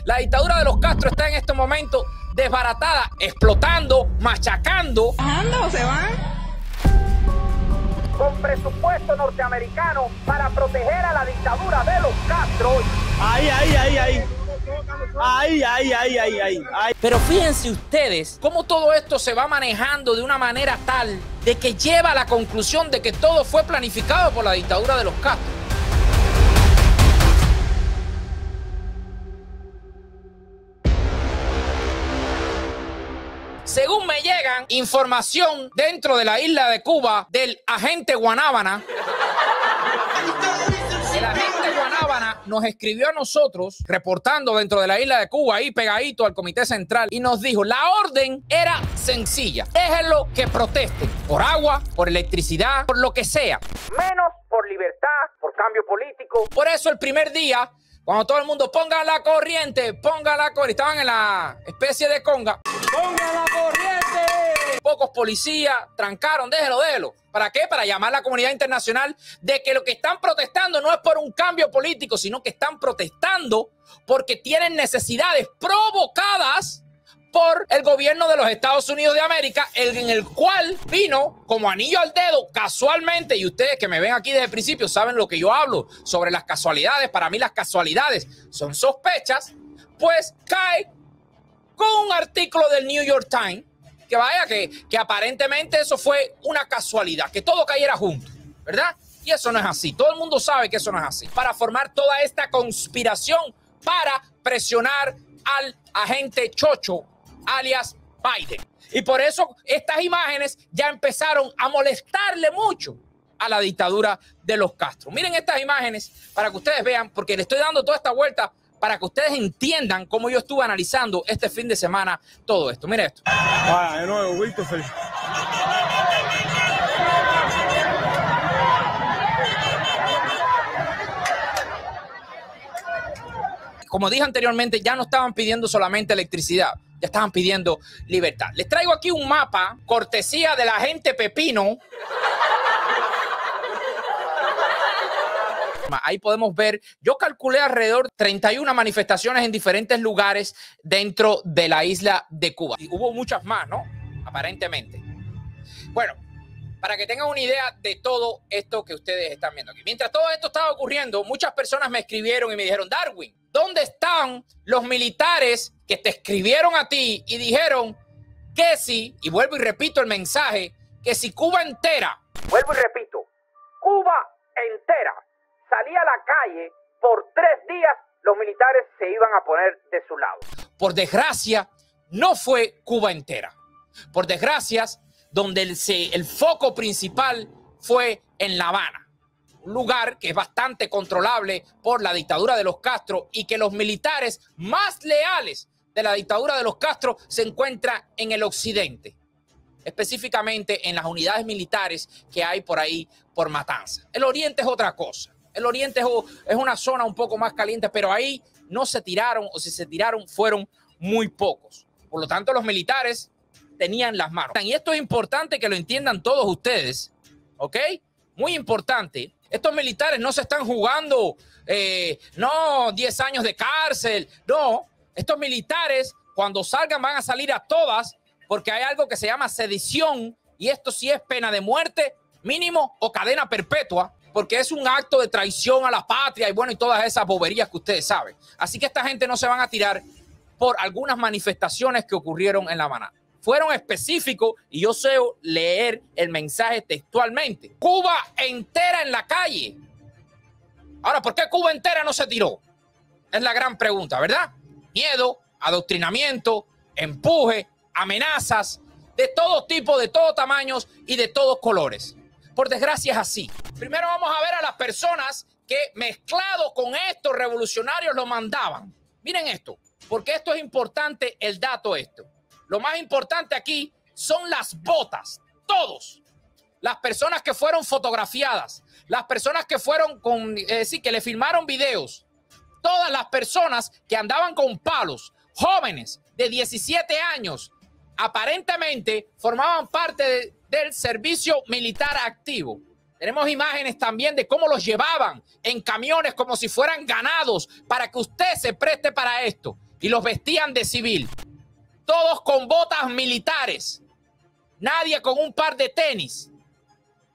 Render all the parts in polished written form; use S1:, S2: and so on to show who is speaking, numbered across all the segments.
S1: La dictadura de los Castro está en este momento desbaratada, explotando, machacando.
S2: ¿Bajando o se van?
S1: Con presupuesto norteamericano para proteger a la dictadura de los Castro.
S3: Ay.
S1: Pero fíjense ustedes cómo todo esto se va manejando de una manera tal de que lleva a la conclusión de que todo fue planificado por la dictadura de los Castro. Según me llegan información dentro de la isla de Cuba del agente Guanábana, el agente Guanábana nos escribió a nosotros, reportando dentro de la isla de Cuba, ahí pegadito al Comité Central, y nos dijo, la orden era sencilla, déjenlo que protesten, por agua, por electricidad, por lo que sea, menos por libertad, por cambio político. Por eso el primer día, cuando todo el mundo ponga la corriente, estaban en la especie de conga, ¡ponga la corriente! Pocos policías trancaron, déjelo. ¿Para qué? Para llamar a la comunidad internacional de que lo que están protestando no es por un cambio político, sino que están protestando porque tienen necesidades provocadas por el gobierno de los Estados Unidos de América, en el cual vino como anillo al dedo casualmente, y ustedes que me ven aquí desde el principio saben lo que yo hablo sobre las casualidades. Para mí las casualidades son sospechas, pues cae con un artículo del New York Times, que vaya, que aparentemente eso fue una casualidad, que todo cayera junto, ¿verdad? Y eso no es así, todo el mundo sabe que eso no es así. Para formar toda esta conspiración para presionar al agente Chocho, alias Biden. Y por eso estas imágenes ya empezaron a molestarle mucho a la dictadura de los Castro. Miren estas imágenes para que ustedes vean, porque le estoy dando toda esta vuelta para que ustedes entiendan cómo yo estuve analizando este fin de semana todo esto. Mire esto.
S3: De nuevo, Wilkerson.
S1: Como dije anteriormente, ya no estaban pidiendo solamente electricidad, ya estaban pidiendo libertad. Les traigo aquí un mapa, cortesía del agente Pepino. Ahí podemos ver, yo calculé alrededor de 31 manifestaciones en diferentes lugares dentro de la isla de Cuba. Y hubo muchas más, ¿no? Aparentemente. Bueno, para que tengan una idea de todo esto que ustedes están viendo aquí. Mientras todo esto estaba ocurriendo, muchas personas me escribieron y me dijeron, Darwin, ¿dónde están los militares que te escribieron a ti y dijeron que si, y vuelvo y repito el mensaje, que si Cuba entera, vuelvo y repito, Cuba entera, salía a la calle por 3 días, los militares se iban a poner de su lado? Por desgracia, no fue Cuba entera. Por desgracia, donde el foco principal fue en La Habana, un lugar que es bastante controlable por la dictadura de los Castro y que los militares más leales de la dictadura de los Castro se encuentran en el occidente, específicamente en las unidades militares que hay por ahí por Matanzas. El oriente es otra cosa. El oriente es una zona un poco más caliente, pero ahí no se tiraron, o si se tiraron fueron muy pocos. Por lo tanto, los militares tenían las manos. Y esto es importante que lo entiendan todos ustedes, ¿ok? Muy importante. Estos militares no se están jugando, 10 años de cárcel. No, estos militares cuando salgan van a salir a todas porque hay algo que se llama sedición y esto sí es pena de muerte mínimo o cadena perpetua, porque es un acto de traición a la patria y bueno, y todas esas boberías que ustedes saben. Así que esta gente no se van a tirar por algunas manifestaciones que ocurrieron en La Habana. Fueron específicos y yo sé leer el mensaje textualmente. Cuba entera en la calle. Ahora, ¿por qué Cuba entera no se tiró? Es la gran pregunta, ¿verdad? Miedo, adoctrinamiento, empuje, amenazas, de todo tipo, de todos tamaños y de todos colores. Por desgracia es así. Primero vamos a ver a las personas que mezclado con estos revolucionarios lo mandaban. Miren esto, porque esto es importante, el dato esto. Lo más importante aquí son las botas, todos. Las personas que fueron fotografiadas, las personas que fueron que le filmaron videos, todas las personas que andaban con palos, jóvenes de 17 años, aparentemente formaban parte del servicio militar activo. Tenemos imágenes también de cómo los llevaban en camiones como si fueran ganados para que usted se preste para esto. y los vestían de civil. Todos con botas militares. Nadie con un par de tenis.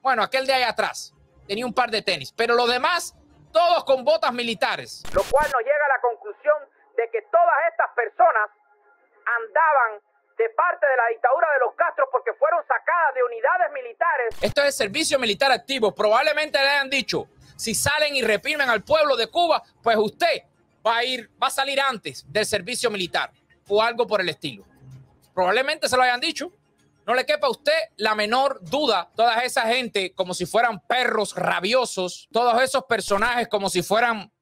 S1: Bueno, aquel de ahí atrás tenía un par de tenis, pero los demás, todos con botas militares. Lo cual nos llega a la conclusión de que todas estas personas andaban de parte de la dictadura de los Castro porque fueron sacadas de unidades militares. Esto es el servicio militar activo. Probablemente le hayan dicho, si salen y reprimen al pueblo de Cuba, pues usted va a salir antes del servicio militar o algo por el estilo. Probablemente se lo hayan dicho. No le quepa a usted la menor duda. Toda esa gente como si fueran perros rabiosos, todos esos personajes como si fueran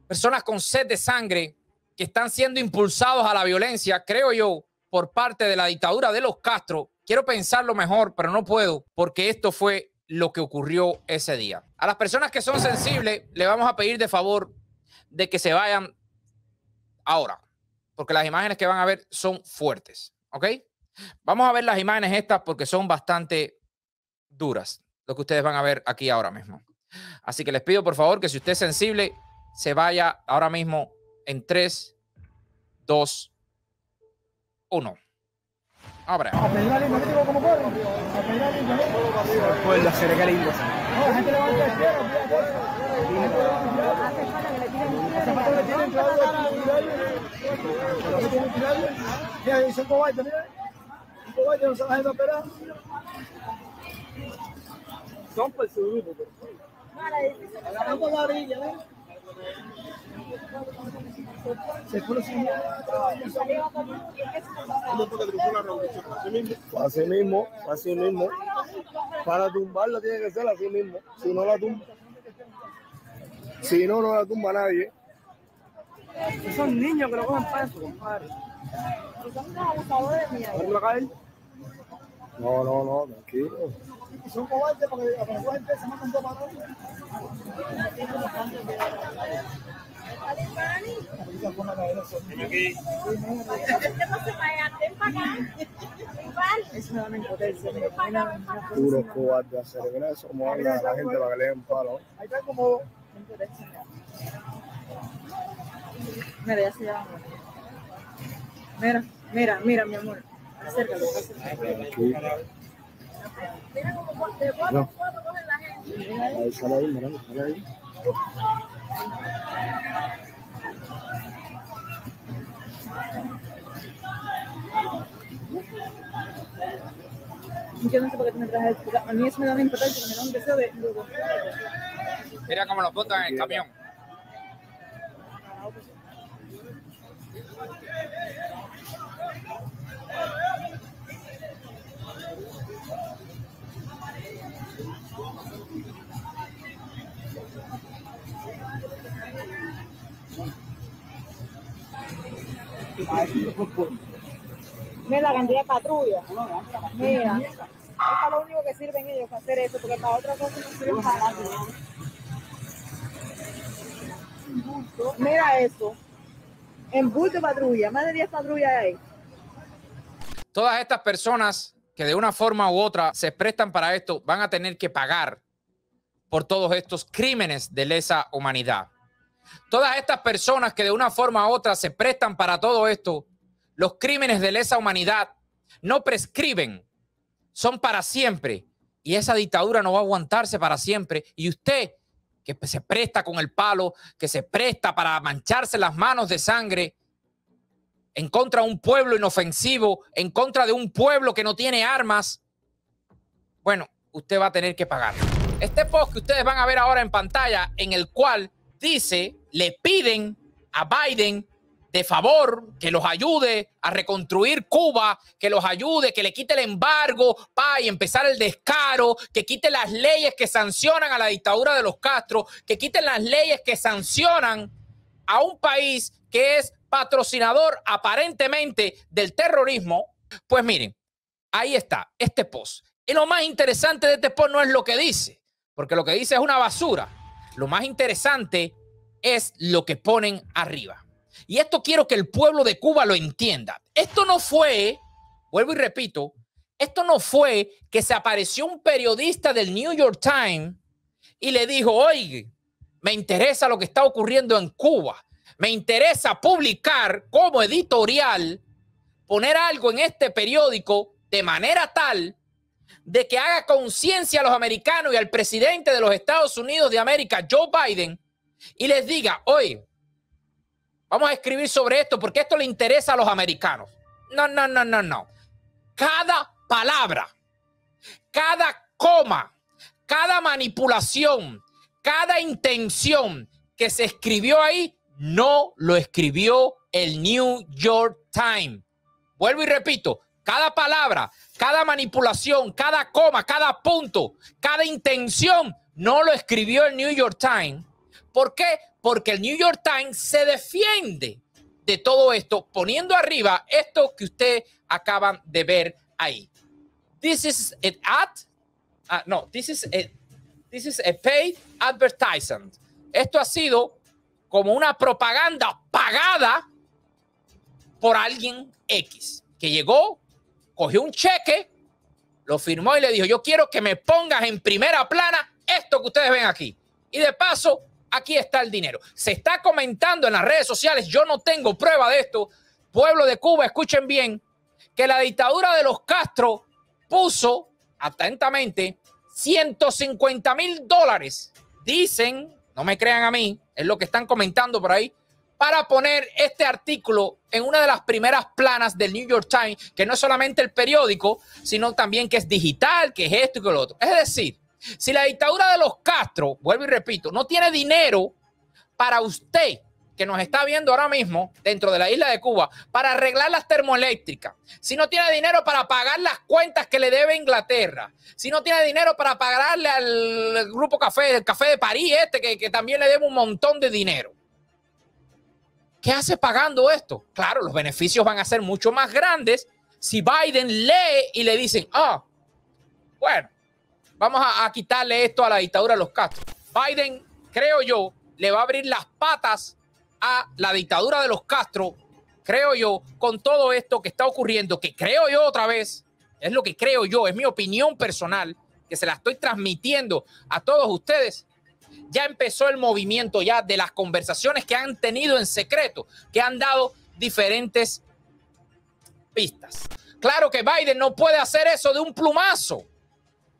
S1: personas con sed de sangre que están siendo impulsados a la violencia, creo yo, por parte de la dictadura de los Castro. Quiero pensarlo mejor, pero no puedo, porque esto fue lo que ocurrió ese día. A las personas que son sensibles, le vamos a pedir de favor de que se vayan ahora, porque las imágenes que van a ver son fuertes, ¿ok? Vamos a ver las imágenes estas porque son bastante duras, lo que ustedes van a ver aquí ahora mismo. Así que les pido, por favor, que si usted es sensible, se vaya ahora mismo en 3, 2, 1. Ahora.
S2: A pedir la línea, ¿no digo cómo corren? A pedir la línea, ¿no? Pues la serie que lindo. No, la gente levanta el pie, hace falta que le tiren clavo aquí. Mira, son cobardes, mira. Son cobardes, no se van a esperar. Son por su grupo, por favor. Están por la orilla, ¿ves? Se fue así mismo. Así mismo. Para tumbarla tiene que ser así mismo. Si no la tumba. Si no, no la tumba nadie. Son niños que lo cogen para eso, compadre. ¿Son abusadores, mira? ¿Van a caer? No, tranquilo. Son cobardes porque a la gente se matan dos para otro. Puros cobardes hacer eso, como habla a la gente para que le den palo. Ahí está como.
S4: Mira, ya se llama. Mira, mi amor. Acércate. Mira cómo de cuatro cogen la gente.
S2: Ahí sale ahí, mira, sale ahí.
S4: Yo no sé por qué tú me traes esto. A mí eso me da una importancia, me da un deseo de...
S1: Mira cómo lo botan en el camión.
S4: Mira la cantidad de patrulla. Mira, es para lo único que sirven ellos para hacer eso, porque para otra cosa no sirven para nada. Mira eso. En bulto de patrulla, más de 10 patrullas hay.
S1: Todas estas personas que de una forma u otra se prestan para esto van a tener que pagar por todos estos crímenes de lesa humanidad. Todas estas personas que de una forma u otra se prestan para todo esto, los crímenes de lesa humanidad no prescriben, son para siempre. Y esa dictadura no va a aguantarse para siempre. Y usted, que se presta con el palo, que se presta para mancharse las manos de sangre en contra de un pueblo inofensivo, en contra de un pueblo que no tiene armas, bueno, usted va a tener que pagar. Este post que ustedes van a ver ahora en pantalla, en el cual dice, le piden a Biden de favor que los ayude a reconstruir Cuba, que los ayude, que le quite el embargo y empezar el descaro, que quite las leyes que sancionan a la dictadura de los Castro, que quiten las leyes que sancionan a un país que es patrocinador aparentemente del terrorismo. Pues miren, ahí está este post. Y lo más interesante de este post no es lo que dice, porque lo que dice es una basura. Lo más interesante es lo que ponen arriba. Y esto quiero que el pueblo de Cuba lo entienda. Esto no fue, vuelvo y repito, esto no fue que se apareció un periodista del New York Times y le dijo, oye, me interesa lo que está ocurriendo en Cuba. me interesa publicar como editorial, poner algo en este periódico de manera tal de que haga conciencia a los americanos y al presidente de los Estados Unidos de América, Joe Biden, y les diga, oye, vamos a escribir sobre esto porque esto le interesa a los americanos. No, no, no, no, no. Cada palabra, cada coma, cada manipulación, cada intención que se escribió ahí, no lo escribió el New York Times. Vuelvo y repito, cada palabra, cada manipulación, cada coma, cada punto, cada intención, no lo escribió el New York Times. ¿Por qué? Porque el New York Times se defiende de todo esto, poniendo arriba esto que ustedes acaban de ver ahí. This is an ad. No, this is a paid advertisement. Esto ha sido como una propaganda pagada por alguien X que llegó, cogió un cheque, lo firmó y le dijo, yo quiero que me pongas en primera plana esto que ustedes ven aquí. Y de paso, aquí está el dinero. Se está comentando en las redes sociales, yo no tengo prueba de esto. Pueblo de Cuba, escuchen bien, que la dictadura de los Castro puso, atentamente, $150,000. Dicen, no me crean a mí, es lo que están comentando por ahí, para poner este artículo en una de las primeras planas del New York Times, que no es solamente el periódico, sino también que es digital, que es esto y que lo otro. Es decir, si la dictadura de los Castro, vuelvo y repito, no tiene dinero para usted, que nos está viendo ahora mismo dentro de la isla de Cuba, para arreglar las termoeléctricas, si no tiene dinero para pagar las cuentas que le debe Inglaterra, si no tiene dinero para pagarle al Grupo Café, el Café de París, que también le debe un montón de dinero, ¿qué hace pagando esto? Claro, los beneficios van a ser mucho más grandes si Biden lee y le dicen, bueno, vamos a quitarle esto a la dictadura de los Castro. Biden, creo yo, le va a abrir las patas a la dictadura de los Castro, creo yo, con todo esto que está ocurriendo, que creo yo otra vez, es lo que creo yo, es mi opinión personal, que se la estoy transmitiendo a todos ustedes. Ya empezó el movimiento ya de las conversaciones que han tenido en secreto, que han dado diferentes pistas. Claro que Biden no puede hacer eso de un plumazo.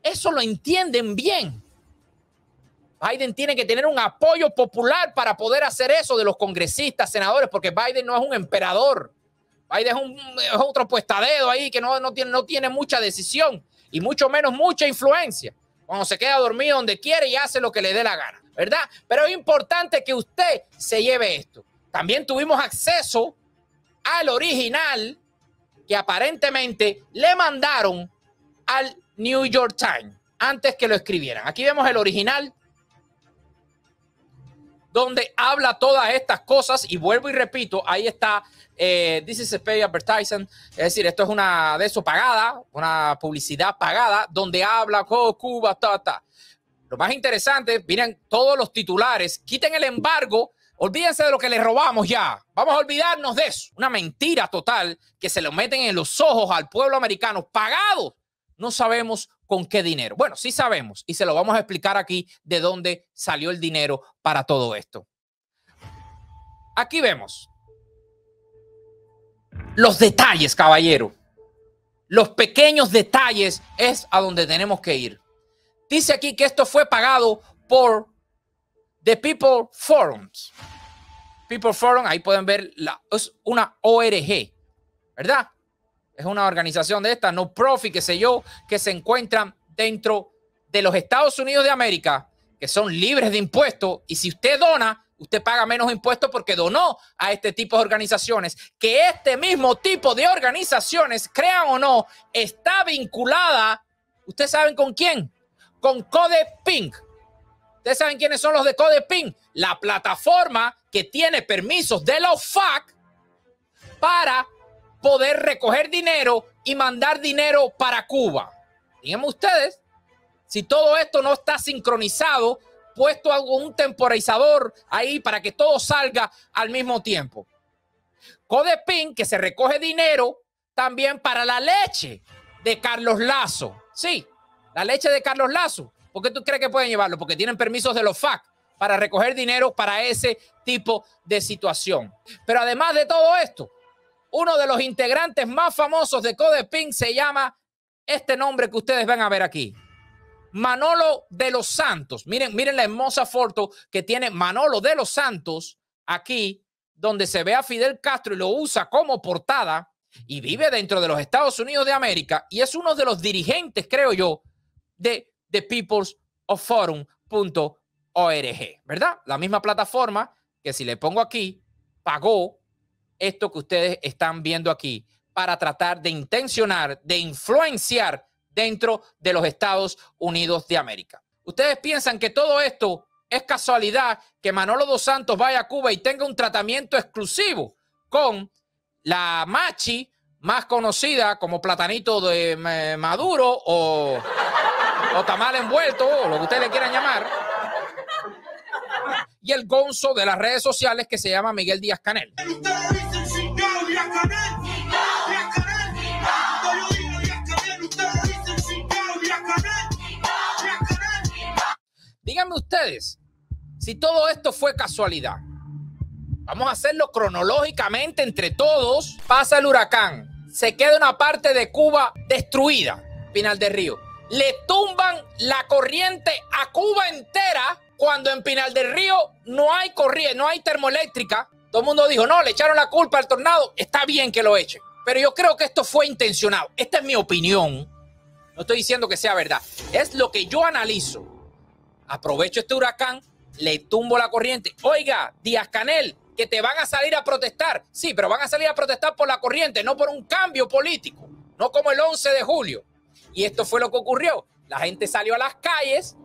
S1: Eso lo entienden bien. Biden tiene que tener un apoyo popular para poder hacer eso de los congresistas, senadores, porque Biden no es un emperador. Biden es otro puestadedo ahí que no tiene mucha decisión y mucho menos mucha influencia. Cuando se queda dormido donde quiere y hace lo que le dé la gana, ¿verdad? Pero es importante que usted se lleve esto. También tuvimos acceso al original que aparentemente le mandaron al New York Times antes que lo escribieran. Aquí vemos el original donde habla todas estas cosas y vuelvo y repito, ahí está, this is a paid advertisement, es decir, esto es una de eso pagada, una publicidad pagada, donde habla Cuba, Lo más interesante, miren todos los titulares, quiten el embargo, olvídense de lo que les robamos ya, vamos a olvidarnos de eso, una mentira total que se lo meten en los ojos al pueblo americano, pagados, no sabemos con qué dinero. Bueno, sí sabemos y se lo vamos a explicar aquí de dónde salió el dinero para todo esto. Aquí vemos los detalles, caballero. Los pequeños detalles es a donde tenemos que ir. Dice aquí que esto fue pagado por The People Forums. People Forum, ahí pueden ver, es una ORG, ¿verdad? Es una organización de esta, no profit, qué sé yo, que se encuentran dentro de los Estados Unidos de América, que son libres de impuestos. Y si usted dona, usted paga menos impuestos porque donó a este tipo de organizaciones. Que este mismo tipo de organizaciones, crean o no, está vinculada, ¿ustedes saben con quién? Con Code Pink. ¿Ustedes saben quiénes son los de Code Pink? La plataforma que tiene permisos de los FAC para poder recoger dinero y mandar dinero para Cuba. Díganme ustedes, si todo esto no está sincronizado, puesto algún temporizador ahí para que todo salga al mismo tiempo. Code Pink, que se recoge dinero también para la leche de Carlos Lazo. Sí, la leche de Carlos Lazo. ¿Por qué tú crees que pueden llevarlo? Porque tienen permisos de los FAC para recoger dinero para ese tipo de situación. Pero además de todo esto, uno de los integrantes más famosos de Codepin se llama este nombre que ustedes van a ver aquí. Manolo de los Santos. Miren la hermosa foto que tiene Manolo de los Santos aquí, donde se ve a Fidel Castro y lo usa como portada, y vive dentro de los Estados Unidos de América y es uno de los dirigentes, creo yo, de The People's of Forum.org, ¿verdad? La misma plataforma que, si le pongo aquí, pagó esto que ustedes están viendo aquí para tratar de intencionar, de influenciar dentro de los Estados Unidos de América. ¿Ustedes piensan que todo esto es casualidad, que Manolo dos Santos vaya a Cuba y tenga un tratamiento exclusivo con la machi más conocida como platanito de Maduro o tamal envuelto, o lo que ustedes le quieran llamar, y el gonzo de las redes sociales que se llama Miguel Díaz-Canel? Díganme ustedes si todo esto fue casualidad. Vamos a hacerlo cronológicamente entre todos. Pasa el huracán, se queda una parte de Cuba destruida, Pinal del Río. Le tumban la corriente a Cuba entera cuando en Pinal del Río no hay corriente, no hay termoeléctrica. Todo el mundo dijo, no, le echaron la culpa al tornado. Está bien que lo echen, pero yo creo que esto fue intencionado. Esta es mi opinión. No estoy diciendo que sea verdad. Es lo que yo analizo. Aprovecho este huracán, le tumbo la corriente. Oiga, Díaz-Canel, que te van a salir a protestar. Sí, pero van a salir a protestar por la corriente, no por un cambio político. No como el 11 de julio. Y esto fue lo que ocurrió. La gente salió a las calles,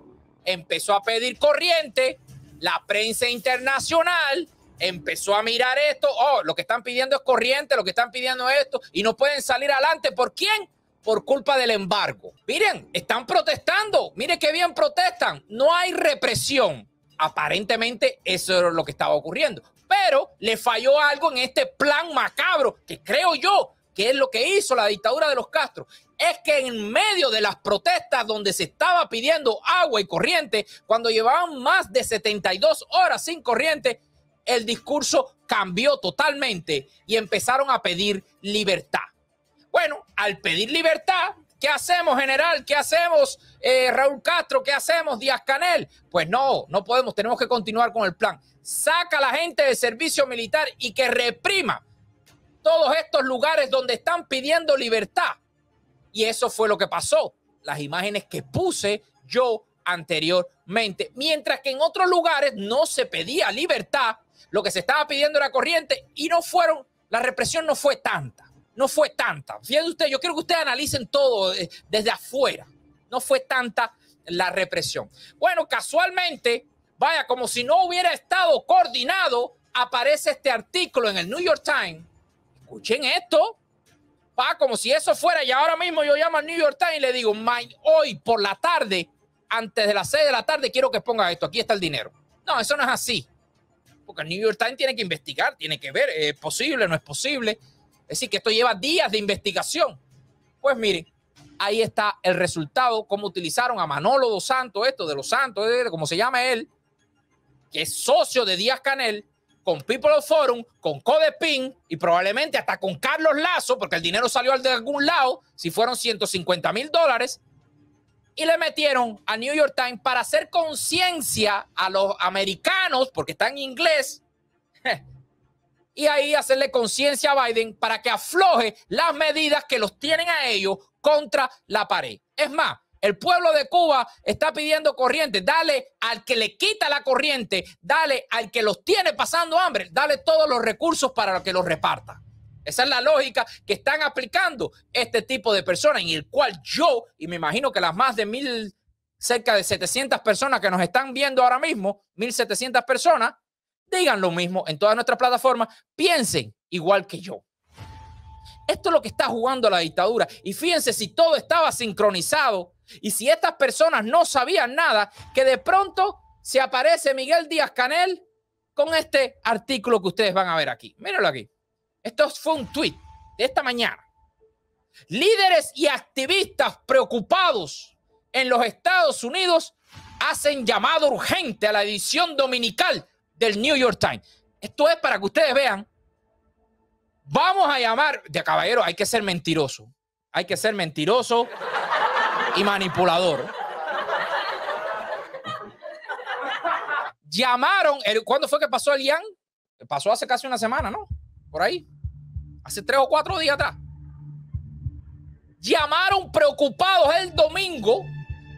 S1: empezó a pedir corriente. La prensa internacional empezó a mirar esto. Oh, lo que están pidiendo es corriente, lo que están pidiendo es esto. Y no pueden salir adelante. ¿Por quién? Por culpa del embargo. Miren, están protestando. Miren qué bien protestan. No hay represión. Aparentemente eso es lo que estaba ocurriendo. Pero le falló algo en este plan macabro, que creo yo que es lo que hizo la dictadura de los Castro. Es que en medio de las protestas donde se estaba pidiendo agua y corriente, cuando llevaban más de 72 horas sin corriente, el discurso cambió totalmente y empezaron a pedir libertad. Bueno, al pedir libertad, ¿qué hacemos, general? ¿Qué hacemos, Raúl Castro? ¿Qué hacemos, Díaz-Canel? Pues no podemos, tenemos que continuar con el plan. Saca a la gente del servicio militar y que reprima todos estos lugares donde están pidiendo libertad. Y eso fue lo que pasó. Las imágenes que puse yo anteriormente. Mientras que en otros lugares no se pedía libertad, lo que se estaba pidiendo era corriente y la represión no fue tanta. No fue tanta. Fíjense ustedes, yo quiero que ustedes analicen todo desde afuera. No fue tanta la represión. Bueno, casualmente, vaya, como si no hubiera estado coordinado, aparece este artículo en el New York Times. Escuchen esto. Va, como si eso fuera, y ahora mismo yo llamo al New York Times y le digo, hoy por la tarde, antes de las 6 de la tarde, quiero que ponga esto. Aquí está el dinero. No, eso no es así. Porque el New York Times tiene que investigar, tiene que ver, ¿es posible, no es posible? Es decir, que esto lleva días de investigación. Pues miren, ahí está el resultado, cómo utilizaron a Manolo dos Santos, esto de los Santos, como se llama él, que es socio de Díaz-Canel, con People of Forum, con Codepin y probablemente hasta con Carlos Lazo, porque el dinero salió de algún lado, si fueron $150,000, y le metieron a New York Times para hacer conciencia a los americanos, porque está en inglés, y ahí hacerle conciencia a Biden para que afloje las medidas que los tienen a ellos contra la pared. Es más, el pueblo de Cuba está pidiendo corriente. Dale al que le quita la corriente, dale al que los tiene pasando hambre, dale todos los recursos para que los reparta. Esa es la lógica que están aplicando este tipo de personas, en el cual yo, y me imagino que las más de cerca de 700 personas que nos están viendo ahora mismo, 1,700 personas, digan lo mismo en todas nuestras plataformas, piensen igual que yo. Esto es lo que está jugando la dictadura. Y fíjense, si todo estaba sincronizado y si estas personas no sabían nada, que de pronto se aparece Miguel Díaz-Canel con este artículo que ustedes van a ver aquí. Mírenlo aquí. Esto fue un tweet de esta mañana. Líderes y activistas preocupados en los Estados Unidos hacen llamado urgente a la edición dominical del New York Times. Esto es para que ustedes vean. Vamos a llamar, de caballero, hay que ser mentiroso. Hay que ser mentiroso y manipulador. Llamaron, ¿cuándo fue que pasó el Ian? Pasó hace casi una semana, ¿no? Por ahí. Hace 3 o 4 días atrás. Llamaron preocupados el domingo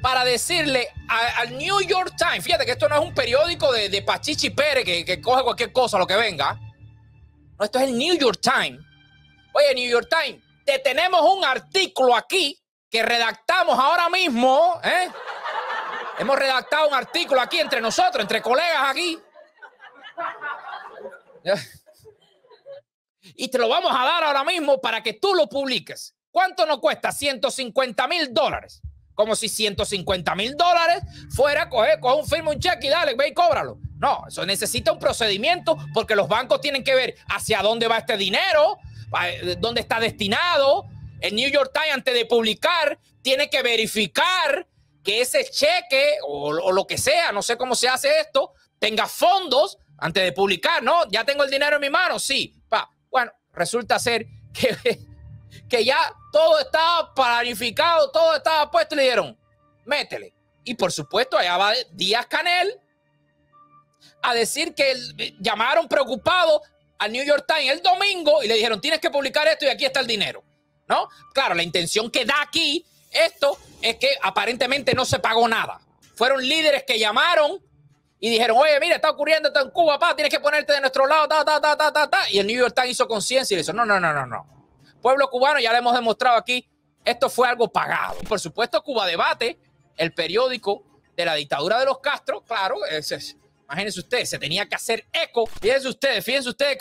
S1: para decirle al New York Times, fíjate que esto no es un periódico de Pachichi Pérez que coge cualquier cosa, lo que venga. No, esto es el New York Times. Oye, New York Times, te tenemos un artículo aquí que redactamos ahora mismo, ¿eh? Hemos redactado un artículo aquí entre nosotros, entre colegas aquí. Y te lo vamos a dar ahora mismo para que tú lo publiques. ¿Cuánto nos cuesta? $150,000. Como si $150,000 fuera coge un firma, un cheque y dale, ve y cóbralo. No, eso necesita un procedimiento porque los bancos tienen que ver hacia dónde va este dinero, dónde está destinado. El New York Times, antes de publicar, tiene que verificar que ese cheque o lo que sea, no sé cómo se hace esto, tenga fondos antes de publicar, ¿no? Ya tengo el dinero en mi mano, sí. Bueno, resulta ser que ya todo estaba planificado, todo estaba puesto y le dijeron, métele. Y por supuesto, allá va Díaz-Canel a decir que llamaron preocupados al New York Times el domingo y le dijeron, tienes que publicar esto y aquí está el dinero, ¿no? Claro, la intención que da aquí esto es que aparentemente no se pagó nada. Fueron líderes que llamaron y dijeron, oye, mira, está ocurriendo esto en Cuba, tienes que ponerte de nuestro lado, Y el New York Times hizo conciencia y le dijo, no. Pueblo cubano, ya le hemos demostrado aquí, esto fue algo pagado. Por supuesto, Cuba Debate, el periódico de la dictadura de los Castro, claro, imagínense ustedes, se tenía que hacer eco. Fíjense ustedes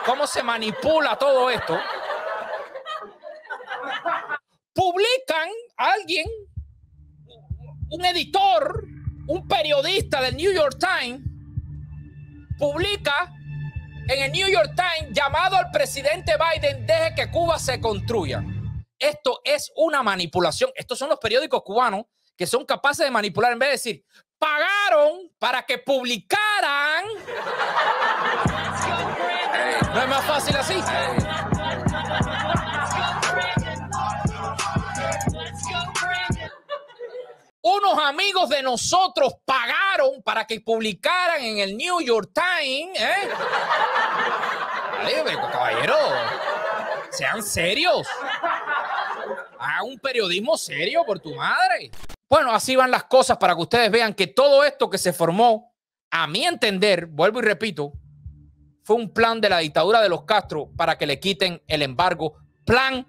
S1: cómo se manipula todo esto. Publican a alguien, un editor, un periodista del New York Times, publica en el New York Times llamado al presidente Biden, deje que Cuba se construya. Esto es una manipulación. Estos son los periódicos cubanos que son capaces de manipular en vez de decir, pagaron para que publicaran. ¿No es más fácil así? Unos amigos de nosotros pagaron para que publicaran en el New York Times, ¿eh? Dale, caballero, sean serios. Hagan un periodismo serio por tu madre. Bueno, así van las cosas para que ustedes vean que todo esto que se formó, a mi entender, vuelvo y repito, fue un plan de la dictadura de los Castro para que le quiten el embargo. Plan,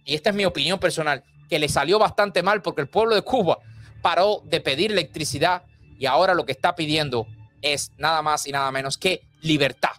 S1: y esta es mi opinión personal, que le salió bastante mal porque el pueblo de Cuba paró de pedir electricidad y ahora lo que está pidiendo es nada más y nada menos que libertad.